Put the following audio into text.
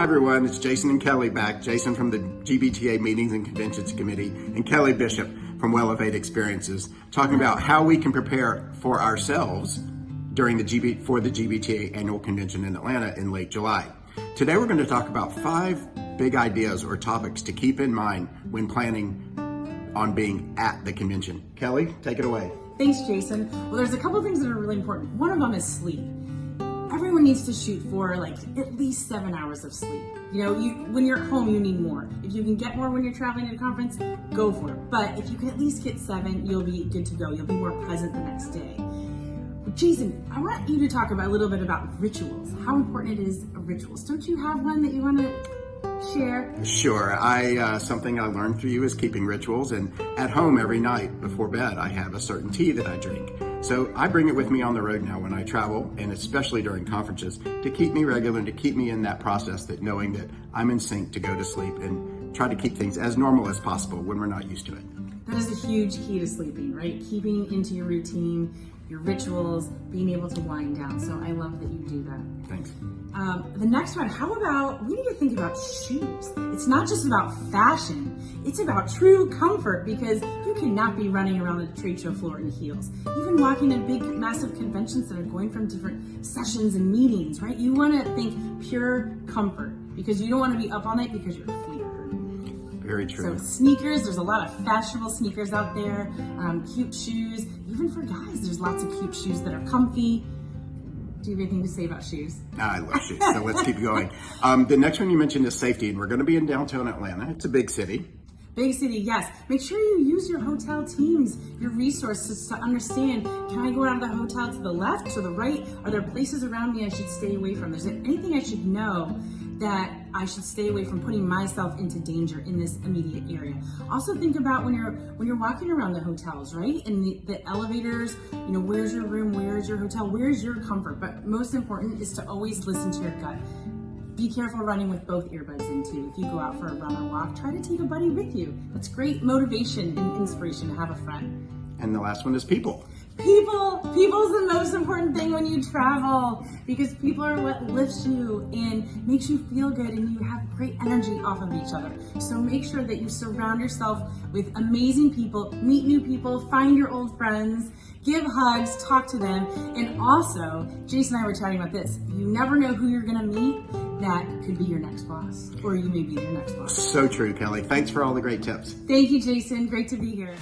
everyone, it's Jason and Kelly back. Jason from the GBTA Meetings and Conventions Committee and Kelly Bishop from Well Elevate Experiences, talking about how we can prepare for ourselves during the GBTA Annual Convention in Atlanta in late July. Today we're going to talk about 5 big ideas or topics to keep in mind when planning on being at the convention. Kelly, take it away. Thanks, Jason. Well, there's a couple things that are really important. One of them is sleep. Everyone needs to shoot for like at least 7 hours of sleep. You know, when you're at home, you need more. If you can get more when you're traveling to a conference, go for it. But if you can at least get 7, you'll be good to go. You'll be more present the next day. But Jason, I want you to talk about a little bit about rituals. How important it is rituals. Don't you have one that you want to share? Sure. Something I learned through you is keeping rituals, and at home every night before bed I have a certain tea that I drink. So I bring it with me on the road now when I travel, and especially during conferences, to keep me regular and to keep me in that process, that knowing that I'm in sync to go to sleep and try to keep things as normal as possible when we're not used to it. That is a huge key to sleeping, right? Keeping into your routine, your rituals, being able to wind down. So I love that you do that. Thanks. The next one, how about, we need to think about shoes. It's not just about fashion, it's about true comfort, because you cannot be running around a trade show floor in heels. Even walking in big, massive convention center, going from different sessions and meetings, right? You want to think pure comfort, because you don't want to be up all night because your feet are hurting. Very true. So sneakers, there's a lot of fashionable sneakers out there, cute shoes. Even for guys, there's lots of cute shoes that are comfy. Do you have anything to say about shoes? I love shoes, so let's keep going. The next one you mentioned is safety, and we're going to be in downtown Atlanta. It's a big city. Big city, yes. Make sure you use your hotel teams, your resources to understand, can I go out of the hotel to the left, to the right? Are there places around me I should stay away from? Is there anything I should know that I should stay away from, putting myself into danger in this immediate area? Also think about when you're walking around the hotels, right? And the elevators, you know, where's your room, where's your hotel, where's your comfort? But most important is to always listen to your gut. Be careful running with both earbuds in too. If you go out for a run or walk, try to take a buddy with you. That's great motivation and inspiration to have a friend. And the last one is people. People's the most important thing when you travel, because people are what lifts you and makes you feel good, and you have great energy off of each other. So make sure that you surround yourself with amazing people, meet new people, find your old friends, give hugs, talk to them. And also, Jason and I were chatting about this. You never know who you're gonna meet. That could be your next boss, or you may be your next boss. So true, Kelly. Thanks for all the great tips. Thank you, Jason. Great to be here.